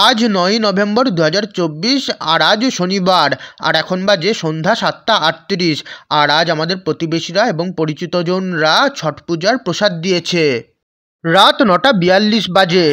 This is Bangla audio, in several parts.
আজ ৯ই নভেম্বর ২০২৪ আর আজ শনিবার আর এখন বাজে সন্ধ্যা ৭টা ৩৮। আর আজ আমাদের প্রতিবেশীরা এবং পরিচিতজনরা ছট পূজার প্রসাদ দিয়েছে। রাত ৯টা ৪২ বাজে।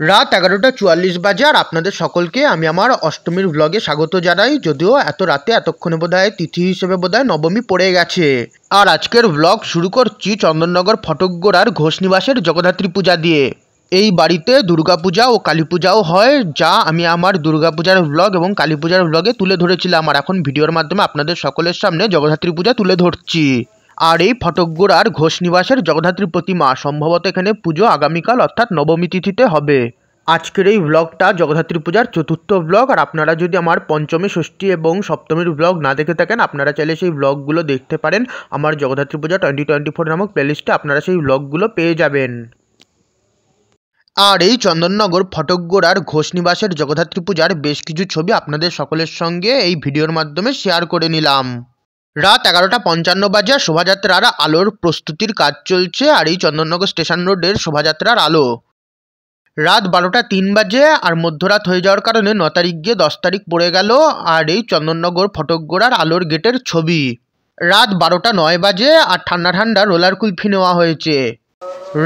রাত ১১টা ৪৪ বাজে। আর আপনাদের সকলকে আমি আমার অষ্টমীর ব্লগে স্বাগত জানাই। যদিও এত রাতে এতক্ষণে বোধহয় তিথি হিসেবে বোধহয় নবমী পড়ে গেছে। আর আজকের ব্লগ শুরু করছি চন্দননগর ফটকগোড়ার ঘোষনিবাসের জগদ্ধাত্রী পূজা দিয়ে। এই বাড়িতে দুর্গাপূজা ও কালী পূজাও হয়, যা আমি আমার দুর্গাপূজার ব্লগ এবং কালী পূজার ব্লগে তুলে ধরেছিলাম। আর এখন ভিডিওর মাধ্যমে আপনাদের সকলের সামনে জগদ্ধাত্রী পূজা তুলে ধরছি। আর এই ফটকগোড়ার ঘোষনিবাসের জগদ্ধাত্রী প্রতিমা সম্ভবত এখানে পুজো আগামীকাল অর্থাৎ নবমী তিথিতে হবে। আজকের এই ব্লগটা জগদ্ধাত্রী পূজার চতুর্থ ব্লগ। আর আপনারা যদি আমার পঞ্চমী, ষষ্ঠী এবং সপ্তমীর ব্লগ না দেখে থাকেন, আপনারা চাইলে সেই ব্লগগুলো দেখতে পারেন। আমার জগদ্ধাত্রী পূজা 2024 নামক প্লেলিস্টে আপনারা সেই ব্লগগুলো পেয়ে যাবেন। আর এই চন্দননগর ফটকগোড়ার ঘোষনিবাসের জগদ্ধাত্রী পূজার বেশ কিছু ছবি আপনাদের সকলের সঙ্গে এই ভিডিওর মাধ্যমে শেয়ার করে নিলাম। রাত ১১টা ৫৫ বাজে। শোভাযাত্রার আলোর প্রস্তুতির কাজ চলছে। আর এই চন্দননগর স্টেশন রোডের শোভাযাত্রার আলো। রাত ১২টা ৩ বাজে। আর মধ্যরাত হয়ে যাওয়ার কারণে ৯ তারিখ গিয়ে ১০ তারিখ পড়ে গেল। আর এই চন্দননগর ফটকগোড়ার আলোর গেটের ছবি। রাত ১২টা ৯ বাজে। আর ঠান্ডা ঠান্ডা রোলার কুলফি নেওয়া হয়েছে।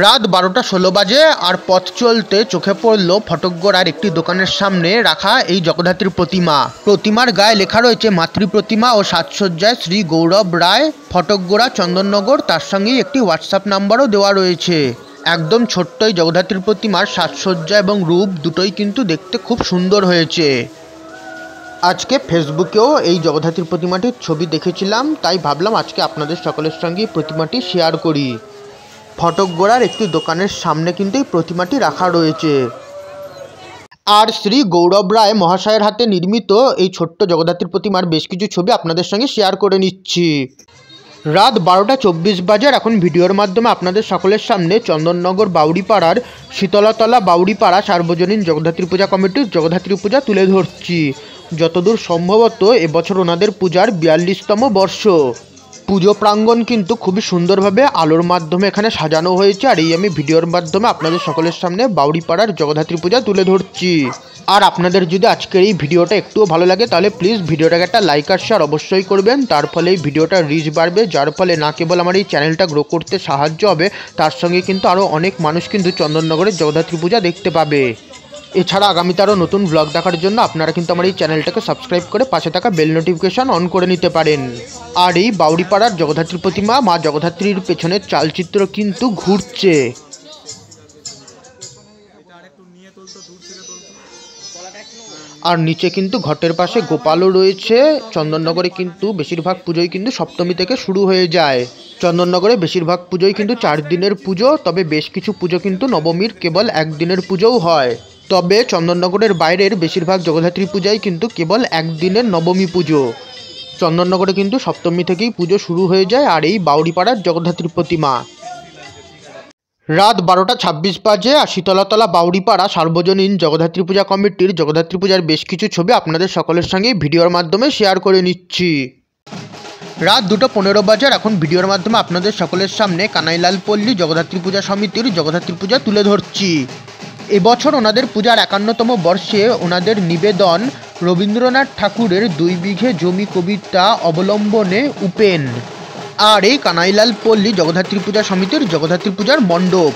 রাত ১২টা ১৬ বাজে। আর পথ চলতে চোখে পড়ল ফটকগোড়ার একটি দোকানের সামনে রাখা এই জগদ্ধাত্রীর প্রতিমা। প্রতিমার গায়ে লেখা রয়েছে মাতৃ প্রতিমা ও সাজসজ্জায় শ্রী গৌরব রায়, ফটকগোড়া, চন্দননগর। তার সঙ্গেই একটি হোয়াটসঅ্যাপ নাম্বারও দেওয়া রয়েছে। একদম ছোট্ট এই জগদ্ধাত্রীর প্রতিমার সাজসজ্জা এবং রূপ দুটোই কিন্তু দেখতে খুব সুন্দর হয়েছে। আজকে ফেসবুকেও এই জগদ্ধাত্রীর প্রতিমাটির ছবি দেখেছিলাম, তাই ভাবলাম আজকে আপনাদের সকলের সঙ্গে এই প্রতিমাটি শেয়ার করি। ফটকগোড়ার একটি দোকানের সামনে কিন্তু এই প্রতিমাটি রাখা রয়েছে। আর শ্রী গৌরব রায় মহাশয়ের হাতে নির্মিত এই ছোট্ট জগদ্ধাত্রীর প্রতিমার বেশ কিছু ছবি আপনাদের সঙ্গে শেয়ার করে নিচ্ছি। রাত ১২টা ২৪ বাজে। এখন ভিডিওর মাধ্যমে আপনাদের সকলের সামনে চন্দননগর বাউড়িপাড়ার শীতলাতলা বাউড়িপাড়া সার্বজনীন জগদ্ধাত্রী পূজা কমিটির জগদ্ধাত্রী পূজা তুলে ধরছি। যতদূর সম্ভবত এবছর ওনাদের পূজার ৪২তম বর্ষ। পুজো প্রাঙ্গণ কিন্তু খুবই সুন্দরভাবে আলোর মাধ্যমে এখানে সাজানো হয়েছে। আর এই আমি ভিডিওর মাধ্যমে আপনাদের সকলের সামনে বাউড়িপাড়ার জগদ্ধাত্রী পূজা তুলে ধরছি। আর আপনাদের যদি আজকের এই ভিডিওটা একটুও ভালো লাগে তাহলে প্লিজ ভিডিওটাকে একটা লাইক আর শেয়ার অবশ্যই করবেন। তার ফলে এই ভিডিওটার রিচ বাড়বে, যার ফলে না কেবল আমার এই চ্যানেলটা গ্রো করতে সাহায্য হবে, তার সঙ্গে কিন্তু আরও অনেক মানুষ কিন্তু চন্দননগরের জগদ্ধাত্রী পূজা দেখতে পাবে। এছাড়া আগামীতে আরও নতুন ব্লগ দেখার জন্য আপনারা কিন্তু আমার এই চ্যানেলটাকে সাবস্ক্রাইব করে পাশে থাকা বেল নোটিফিকেশান অন করে নিতে পারেন। আর এই বাউড়িপাড়ার জগদ্ধাত্রী প্রতিমা মা জগদ্ধাত্রীর পেছনের চালচিত্র কিন্তু ঘুরছে। আর নিচে কিন্তু ঘটের পাশে গোপালও রয়েছে। চন্দননগরে কিন্তু বেশিরভাগ পুজোই কিন্তু সপ্তমী থেকে শুরু হয়ে যায়। চন্দননগরে বেশিরভাগ পুজোই কিন্তু ৪ দিনের পুজো, তবে বেশ কিছু পুজো কিন্তু নবমীর কেবল ১ দিনের পুজোও হয়। তবে চন্দননগরের বাইরের বেশিরভাগ জগদ্ধাত্রী পূজাই কিন্তু কেবল ১ দিনের নবমী পুজো। চন্দননগরে কিন্তু সপ্তমী থেকেই পুজো শুরু হয়ে যায়। আর এই বাউড়িপাড়ার জগদ্ধাত্রী প্রতিমা। রাত ১২টা ২৬ বাজে। আর শীতলাতলা বাউড়িপাড়া সার্বজনীন জগদ্ধাত্রী পূজা কমিটির জগদ্ধাত্রী পূজার বেশ কিছু ছবি আপনাদের সকলের সঙ্গে ভিডিওর মাধ্যমে শেয়ার করে নিচ্ছি। রাত ২টা ১৫ বাজে। আর এখন ভিডিওর মাধ্যমে আপনাদের সকলের সামনে কানাইলাল পল্লী জগদ্ধাত্রী পূজা সমিতির জগদ্ধাত্রী পূজা তুলে ধরছি। এবছর ওনাদের পূজার ৫১তম বর্ষে ওনাদের নিবেদন রবীন্দ্রনাথ ঠাকুরের ২ বিঘে জমি কবিতা অবলম্বনে উপেন। আর এই কানাইলাল পল্লী জগদ্ধাত্রী পূজা সমিতির জগদ্ধাত্রী পূজার মণ্ডপ।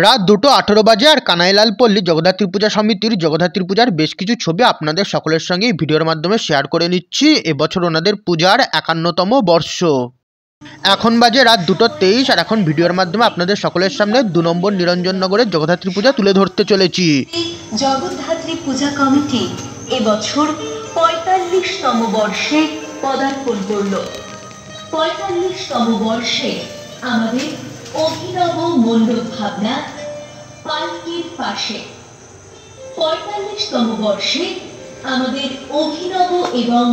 রাত 2:18 বাজে আর কানাইলাল পল্লী জগদ্ধাত্রী পূজা সমিতির জগদ্ধাত্রী পূজার বেশ কিছু ছবি আপনাদের সকলের সঙ্গে এই ভিডিওর মাধ্যমে শেয়ার করে নিচ্ছি। এবছর ওনাদের পূজার 51তম বর্ষ। এখন বাজে রাত 2:23 আর এখন ভিডিওর মাধ্যমে আপনাদের সকলের সামনে 2 নম্বর নিরঞ্জননগরের জগদ্ধাত্রী পূজা তুলে ধরতে চলেছি। জগদ্ধাত্রী পূজা কমিটি এবছর 45তম বর্ষে পদার্পণ করল। 45তম বর্ষে আমাদের অভিনব মণ্ডপ ভাবনা পালকির পাশে। 45তম বর্ষে আমাদের অভিনব এবং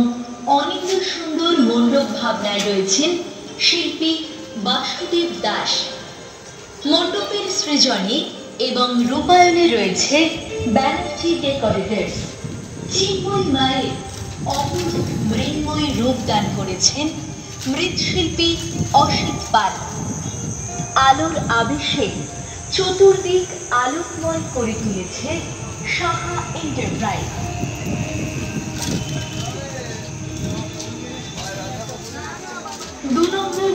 অনেক সুন্দর মণ্ডপ ভাবনায় রয়েছেন শিল্পী বাসুদেব দাস। মণ্ডপের সৃজনে এবং রূপায়ণে রয়েছে ব্যানার্জি ডেকোরেটরস। চিন্ময় মায়ের অপূর্ব মৃন্ময় রূপ দান করেছেন মৃৎশিল্পী অসিত পাল। আলোর আবেশে চতুর্দিক আলোকময় করে তুলেছে সাহা এন্টারপ্রাইজ।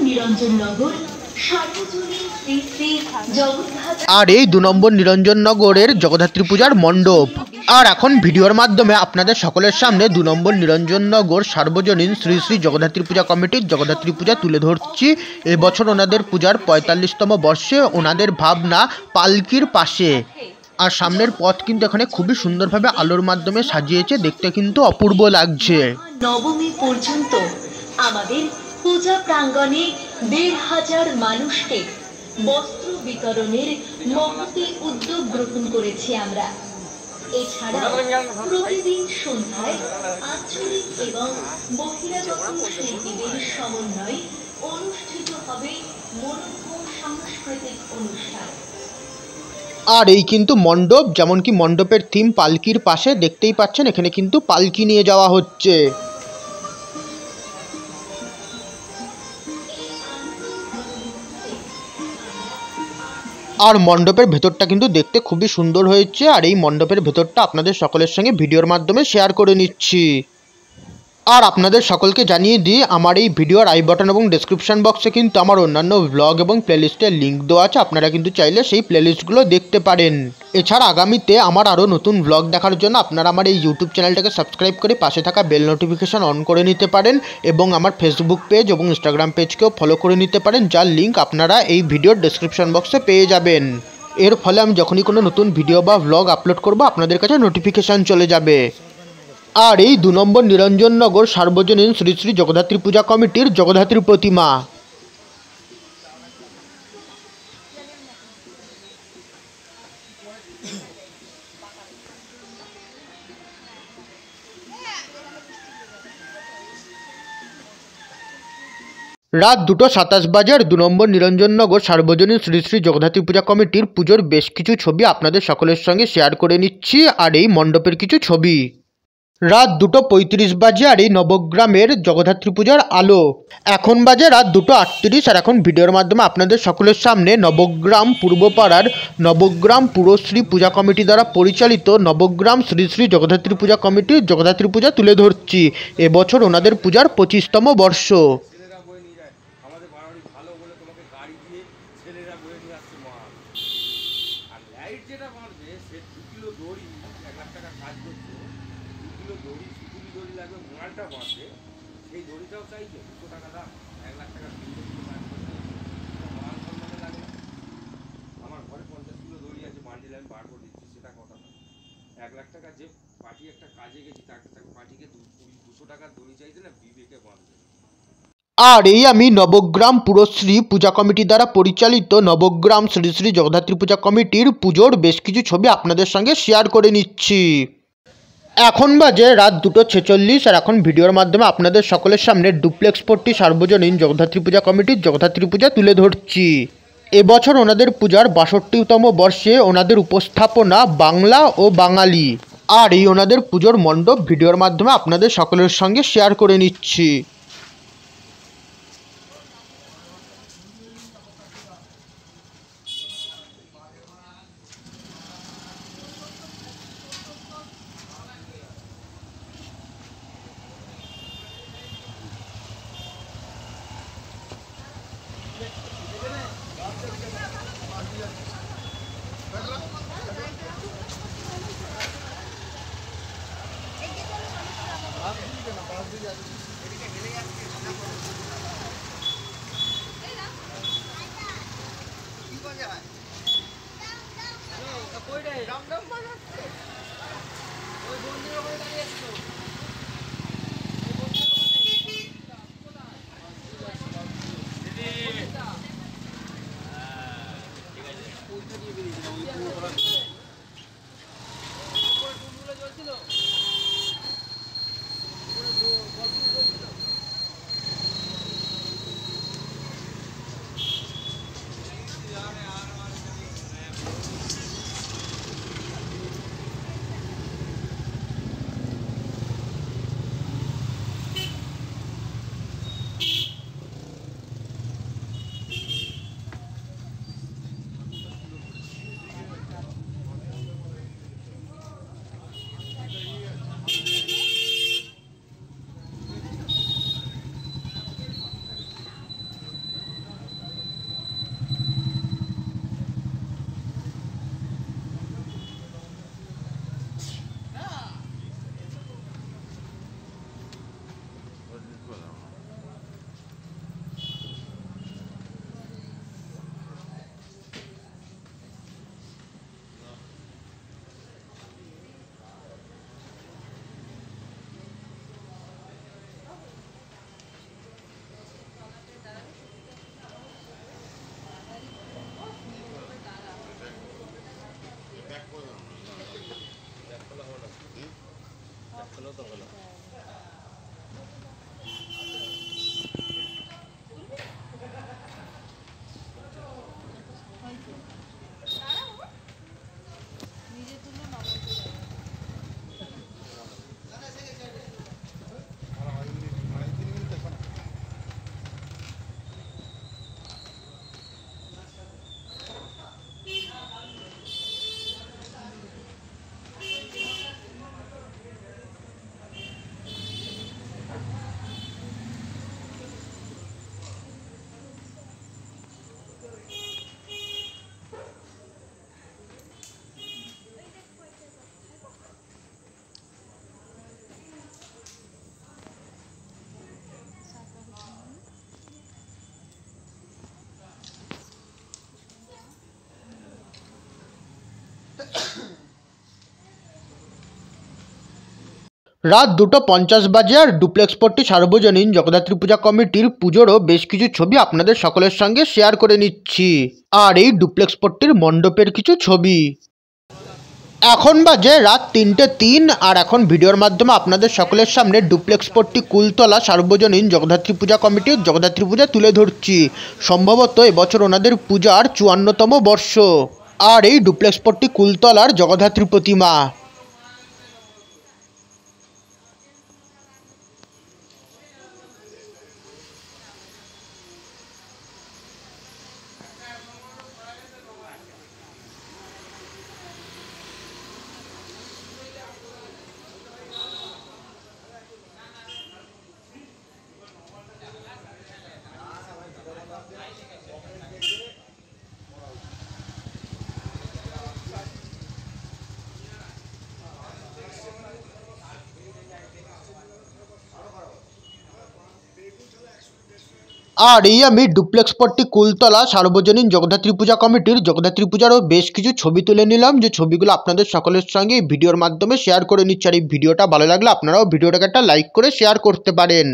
নিরঞ্জননগর সার্বজনীন শ্রী শ্রী জগদ্ধাত্রী আর এই 2 নম্বর নিরঞ্জননগরের জগদ্ধাত্রী পূজার মণ্ডপ। আর এখন ভিডিওর মাধ্যমে আপনাদের সকলের সামনে 2 নম্বর নিরঞ্জননগর সার্বজনীন শ্রী শ্রী জগদ্ধাত্রী পূজা কমিটির জগদ্ধাত্রী পূজা তুলে ধরছি। এবছর ওনাদের পূজার 45তম বর্ষে ওনাদের ভাবনা পালকির পাশে। আর সামনের পথ কিন্তু এখানে খুবই সুন্দরভাবে আলোর মাধ্যমে সাজিয়েছে, দেখতে কিন্তু অপূর্ব লাগছে। নবমী পর্যন্ত আমাদের পূজা প্রাঙ্গণে 1,500 মানুষকে বস্ত্র বিতরণের মহতী উদ্যোগ গ্রহণ করেছি আমরা। এছাড়া প্রতিদিন সন্ধ্যায় আঞ্চলিক এবং বহিরাগত শিল্পীদের সমন্বয়ে অনুষ্ঠিত হবে মনোজ্ঞ সাংস্কৃতিক অনুষ্ঠান। আর এই কিন্তু মণ্ডপ, যেমন কি মণ্ডপের থিম পালকির পাশে, দেখতেই পাচ্ছেন এখানে কিন্তু পালকি নিয়ে যাওয়া হচ্ছে। আর মণ্ডপের ভেতরটা কিন্তু দেখতে খুবই সুন্দর হয়েছে। আর এই মণ্ডপের ভেতরটা আপনাদের সকলের সঙ্গে ভিডিওর মাধ্যমে শেয়ার করে নিচ্ছি। আর আপনাদের সকলকে জানিয়ে দিই, আমার এই ভিডিওর আই বাটন এবং ডেসক্রিপশন বক্সে কিন্তু আমার অন্যান্য ব্লগ এবং প্লেলিস্টের লিঙ্ক দেওয়া আছে, আপনারা কিন্তু চাইলে সেই প্লেলিস্টগুলো দেখতে পারেন। এছাড়া আগামীতে আমার আরও নতুন ব্লগ দেখার জন্য আপনারা আমার এই ইউটিউব চ্যানেলটাকে সাবস্ক্রাইব করে পাশে থাকা বেল নোটিফিকেশান অন করে নিতে পারেন এবং আমার ফেসবুক পেজ এবং ইনস্টাগ্রাম পেজকেও ফলো করে নিতে পারেন, যার লিঙ্ক আপনারা এই ভিডিওর ডেসক্রিপশন বক্সে পেয়ে যাবেন। এর ফলে আমি যখনই কোনো নতুন ভিডিও বা ব্লগ আপলোড করব আপনাদের কাছে নোটিফিকেশান চলে যাবে। আর এই 2 নম্বর নিরঞ্জননগর সার্বজনীন শ্রী শ্রী জগদ্ধাত্রী পূজা কমিটির জগদ্ধাত্রী প্রতিমা। রাত 2:27 বাজে আর 2 নম্বর নিরঞ্জননগর সার্বজনীন শ্রী শ্রী জগদ্ধাত্রী পূজা কমিটির পুজোর বেশ কিছু ছবি আপনাদের সকলের সঙ্গে শেয়ার করে নিচ্ছি। আর এই মণ্ডপের কিছু ছবি। রাত 2:35 বাজে আর এই নবগ্রামের জগদ্ধাত্রী পূজার আলো। এখন বাজে রাত 2:38 আর এখন ভিডিওর মাধ্যমে আপনাদের সকলের সামনে নবগ্রাম পূর্বপাড়ার নবগ্রাম পুরশ্রী পূজা কমিটি দ্বারা পরিচালিত নবগ্রাম শ্রী শ্রী জগদ্ধাত্রী পূজা কমিটির জগদ্ধাত্রী পূজা তুলে ধরছি। এবছর ওনাদের পূজার 25তম বর্ষ। সেই দড়িটাও চাইছে 200 টাকা দাম, 1 লাখ টাকা আমার ঘরে 50 কিলো দড়ি আছে, বান্ডিল আমি বার করে দিচ্ছি, সেটা কথা না। 1 লাখ টাকা যে পার্টি একটা কাজে গেছি তাকে পার্টিকে 200 টাকার দড়ি চাইছে না, বিবেকে বাঁধবে। আর এই আমি নবগ্রাম পুরশ্রী পূজা কমিটি দ্বারা পরিচালিত নবগ্রাম শ্রী শ্রী জগদ্ধাত্রী পূজা কমিটির পুজোর বেশ কিছু ছবি আপনাদের সঙ্গে শেয়ার করে নিচ্ছি। এখন বাজে রাত 2:46 আর এখন ভিডিওর মাধ্যমে আপনাদের সকলের সামনে ডুপ্লেক্স পট্টি সার্বজনীন জগদ্ধাত্রী পূজা কমিটির জগদ্ধাত্রী পূজা তুলে ধরছি। এবছর ওনাদের পূজার 62তম বর্ষে ওনাদের উপস্থাপনা বাংলা ও বাঙালি। আর এই ওনাদের পুজোর মণ্ডপ ভিডিওর মাধ্যমে আপনাদের সকলের সঙ্গে শেয়ার করে নিচ্ছি। রাত 2:50 বাজে আর ডুপ্লেক্স পট্টি সার্বজনীন জগদ্ধাত্রী পূজা কমিটির পুজোরও বেশ কিছু ছবি আপনাদের সকলের সঙ্গে শেয়ার করে নিচ্ছি। আর এই ডুপ্লেক্স পট্টির মণ্ডপের কিছু ছবি। এখন বাজে রাত 3:03 আর এখন ভিডিওর মাধ্যমে আপনাদের সকলের সামনে ডুপ্লেক্স পট্টি কুলতলা সার্বজনীন জগদ্ধাত্রী পূজা কমিটির জগদ্ধাত্রী পূজা তুলে ধরছি। সম্ভবত এবছর ওনাদের পূজার 54তম বর্ষ। আর এই ডুপ্লেক্স পট্টি কুলতলার জগদ্ধাত্রী প্রতিমা। আর এই আমি ডুপ্লেক্স পট্টি কুলতলা সার্বজনীন জগদ্ধাত্রী পূজা কমিটির জগদ্ধাত্রী পূজারও বেশ কিছু ছবি তুলে নিলাম, যে ছবিগুলো আপনাদের সকলের সঙ্গে এই ভিডিওর মাধ্যমে শেয়ার করে নিচ্ছি। আর এই ভিডিওটা ভালো লাগলে আপনারাও ভিডিওটাকে একটা লাইক করে শেয়ার করতে পারেন।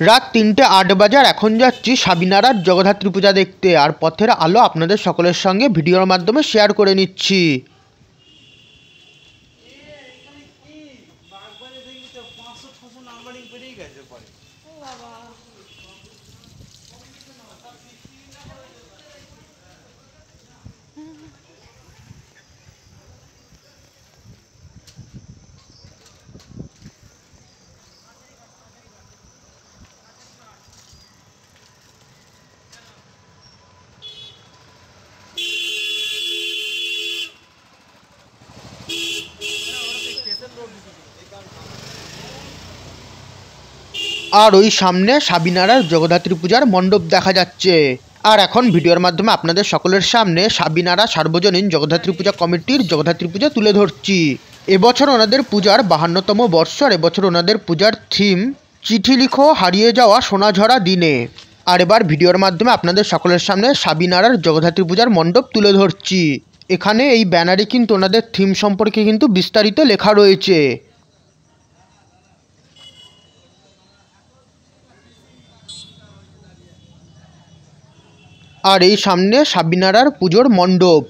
রাত 3:08 বাজে আর এখন যাচ্ছি সাবিনারার জগদ্ধাত্রী পূজা দেখতে। আর পথের আলো আপনাদের সকলের সঙ্গে ভিডিওর মাধ্যমে শেয়ার করে নিচ্ছি। আর ওই সামনে সাবিনারার জগদ্ধাত্রী পূজার মণ্ডপ দেখা যাচ্ছে। আর এখন ভিডিওর মাধ্যমে আপনাদের সকলের সামনে সাবিনারা সার্বজনীন জগদ্ধাত্রী পূজা কমিটির জগদ্ধাত্রী পূজা তুলে ধরছি। এবছর ওনাদের পূজার 52তম বর্ষ। আর এবছর ওনাদের পূজার থিম চিঠি লিখো হারিয়ে যাওয়া সোনাঝরা দিনে। আর এবার ভিডিওর মাধ্যমে আপনাদের সকলের সামনে সাবিনারার জগদ্ধাত্রী পূজার মণ্ডপ তুলে ধরছি। এখানে এই ব্যানারে কিন্তু ওনাদের থিম সম্পর্কে কিন্তু বিস্তারিত লেখা রয়েছে। আর এই সামনে সাবিনারার পুজোর মণ্ডপ।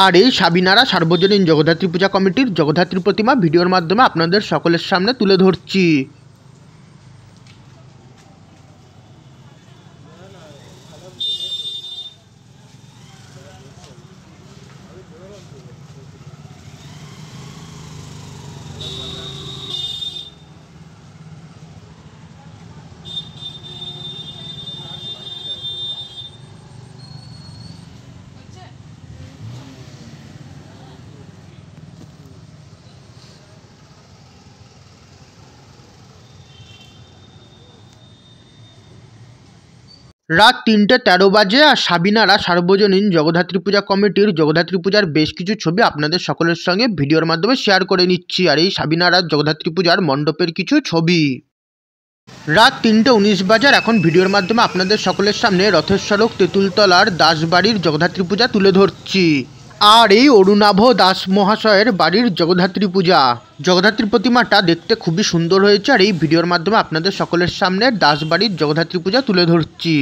আর এই সাবিনারা সার্বজনীন জগদ্ধাত্রী পূজা কমিটির জগদ্ধাত্রী প্রতিমা ভিডিওর মাধ্যমে আপনাদের সকলের সামনে তুলে ধরছি। রাত 3:13 বাজে আর সাবিনারা সার্বজনীন জগদ্ধাত্রী পূজা কমিটির জগদ্ধাত্রী পূজার বেশ কিছু ছবি আপনাদের সকলের সঙ্গে ভিডিওর মাধ্যমে শেয়ার করে নিচ্ছি। আর এই সাবিনারা জগদ্ধাত্রী পূজার মণ্ডপের কিছু ছবি। রাত 3:19 বাজে আর এখন ভিডিওর মাধ্যমে আপনাদের সকলের সামনে রথের সড়ক তেঁতুলতলার দাসবাড়ির জগদ্ধাত্রী পূজা তুলে ধরছি। আর এই অরুণাভ দাস মহাশয়ের বাড়ির জগদ্ধাত্রী পূজা। জগদ্ধাত্রী প্রতিমাটা দেখতে খুবই সুন্দর হয়েছে আর এই ভিডিওর মাধ্যমে আপনাদের সকলের সামনে দাসবাড়ির জগদ্ধাত্রী পূজা তুলে ধরছি।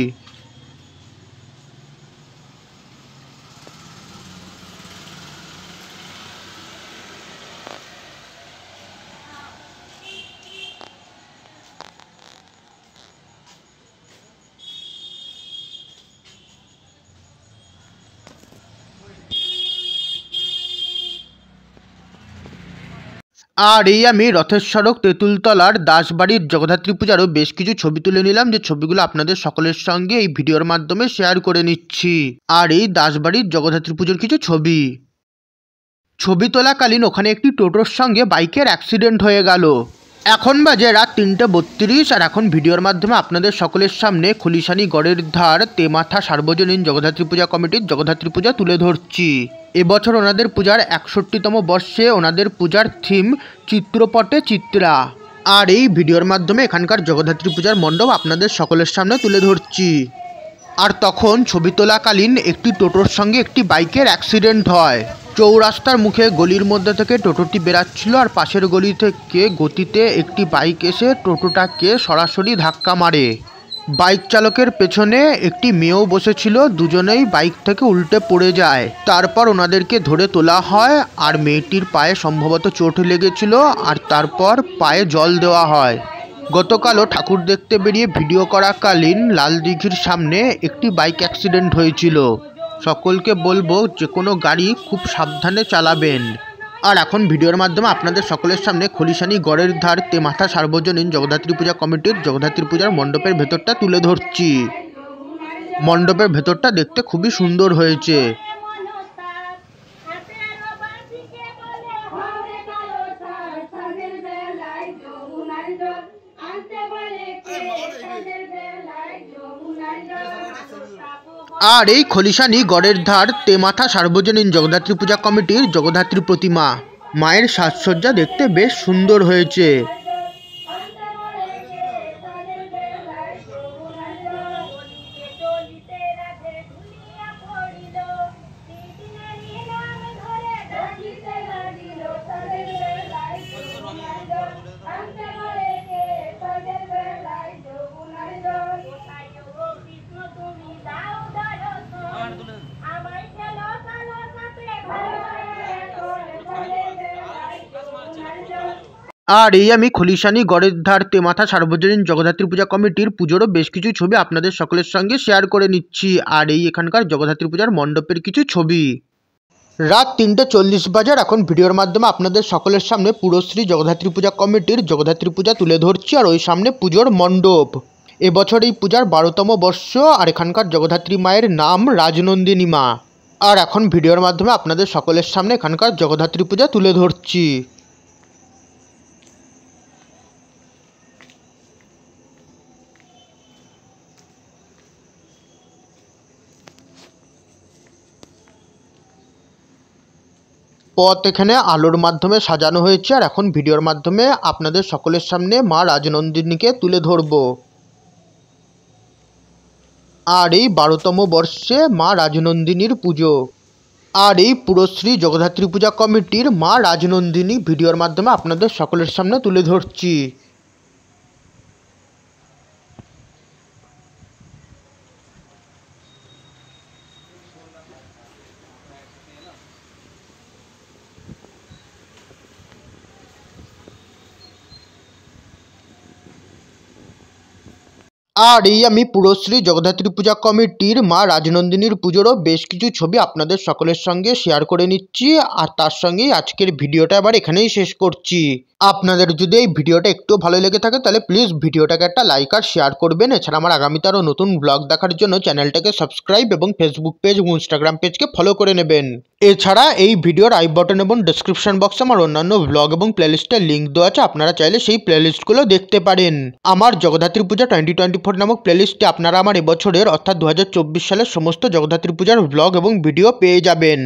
আর এই আমি রথের সড়ক তেঁতুলতলার দাসবাড়ির জগদ্ধাত্রী পূজারও বেশ কিছু ছবি তুলে নিলাম, যে ছবিগুলো আপনাদের সকলের সঙ্গে এই ভিডিওর মাধ্যমে শেয়ার করে নিচ্ছি। আর এই দাসবাড়ির জগদ্ধাত্রী পুজোর কিছু ছবি। ছবি তোলাকালীন ওখানে একটি টোটোর সঙ্গে বাইকের অ্যাক্সিডেন্ট হয়ে গেল। এখন বাজে রাত 3:32 আর এখন ভিডিওর মাধ্যমে আপনাদের সকলের সামনে খুলিশানি গড়ের ধার তেমাথা সার্বজনীন জগদ্ধাত্রী পূজা কমিটির জগদ্ধাত্রী পূজা তুলে ধরছি। এবছর ওনাদের পূজার 61তম বর্ষে ওনাদের পূজার থিম চিত্রপটে চিত্রা। আর এই ভিডিওর মাধ্যমে এখানকার জগদ্ধাত্রী পূজার মণ্ডপ আপনাদের সকলের সামনে তুলে ধরছি। আর তখন ছবি তোলাকালীন একটি টোটোর সঙ্গে একটি বাইকের অ্যাক্সিডেন্ট হয়। চৌরাস্তার মুখে গলির মধ্যে থেকে টোটোটি বেরাচ্ছিল আর পাশের গলি থেকে গতিতে একটি বাইক এসে টোটোটাকে সরাসরি ধাক্কা মারে। বাইক চালকের পেছনে একটি মেয়েও বসেছিল, দুজনেই বাইক থেকে উল্টে পড়ে যায়। তারপর ওনাদেরকে ধরে তোলা হয় আর মেয়েটির পায়ে সম্ভবত চোট লেগেছিল আর তারপর পায়ে জল দেওয়া হয়। গতকালও ঠাকুর দেখতে বেরিয়ে ভিডিও করাকালীন লাল দিঘির সামনে একটি বাইক অ্যাক্সিডেন্ট হয়েছিল। সকলকে বলবো যে কোনো গাড়ি খুব সাবধানে চালাবেন। আর এখন ভিডিওর মাধ্যমে আপনাদের সকলের সামনে খলিশানি গড়ের ধার তেমাথা সার্বজনীন জগদ্ধাত্রী পূজা কমিটির জগদ্ধাত্রী পূজার মণ্ডপের ভেতরটা তুলে ধরছি। মণ্ডপের ভেতরটা দেখতে খুবই সুন্দর হয়েছে। আর এই খলিশানি গড়ের ধার তেমাথা সার্বজনীন জগদ্ধাত্রী পূজা কমিটির জগদ্ধাত্রী প্রতিমা। মায়ের সাজসজ্জা দেখতে বেশ সুন্দর হয়েছে। আর এই আমি খলিশানি গড়ের ধার তেমাথা সার্বজনীন জগদ্ধাত্রী পূজা কমিটির পুজোরও বেশ কিছু ছবি আপনাদের সকলের সঙ্গে শেয়ার করে নিচ্ছি। আর এই এখানকার জগদ্ধাত্রী পূজার মণ্ডপের কিছু ছবি। রাত 3:40 বাজার এখন ভিডিওর মাধ্যমে আপনাদের সকলের সামনে পুরশ্রী জগদ্ধাত্রী পূজা কমিটির জগদ্ধাত্রী পূজা তুলে ধরছি। আর ওই সামনে পুজোর মণ্ডপ। এবছর এই পূজার 12তম বর্ষ। আর এখানকার জগদ্ধাত্রী মায়ের নাম রাজনন্দিনী মা। আর এখন ভিডিওর মাধ্যমে আপনাদের সকলের সামনে এখানকার জগদ্ধাত্রী পূজা তুলে ধরছি। পথ এখানে আলোর মাধ্যমে সাজানো হয়েছে। আর এখন ভিডিওর মাধ্যমে আপনাদের সকলের সামনে মা রাজনন্দিনীকে তুলে ধরব। আর এই 12তম বর্ষে মা রাজনন্দিনীর পুজো। আর এই পুরশ্রী জগদ্ধাত্রী পূজা কমিটির মা রাজনন্দিনী ভিডিওর মাধ্যমে আপনাদের সকলের সামনে তুলে ধরছি। আর এই আমি পুরশ্রী জগদ্ধাত্রী পূজা কমিটির মা রাজনন্দিনীর পুজোরও বেশ কিছু ছবি আপনাদের সকলের সঙ্গে শেয়ার করে নিচ্ছি। আর তার সঙ্গেই আজকের ভিডিওটা আবার এখানেই শেষ করছি। আপনাদের যদি এই ভিডিওটা একটু ভালো লেগে থাকে তাহলে প্লিজ ভিডিওটাকে একটা লাইক আর শেয়ার করবেন। এছাড়া আমার আগামীতে আরও নতুন ব্লগ দেখার জন্য চ্যানেলটাকে সাবস্ক্রাইব এবং ফেসবুক পেজ এবং ইনস্টাগ্রাম পেজকে ফলো করে নেবেন। এছাড়া এই ভিডিওর আই বাটন এবং ডেসক্রিপশন বক্সে আমার অন্যান্য ব্লগ এবং প্লেলিস্টের লিঙ্ক দেওয়া আছে, আপনারা চাইলে সেই প্লেলিস্টগুলো দেখতে পারেন। আমার জগদ্ধাত্রী পূজা 2024 নামক প্লেলিস্টে আপনারা আমার এবছরের অর্থাৎ 2024 সালের সমস্ত জগদ্ধাত্রী পূজার ব্লগ এবং ভিডিও পেয়ে যাবেন।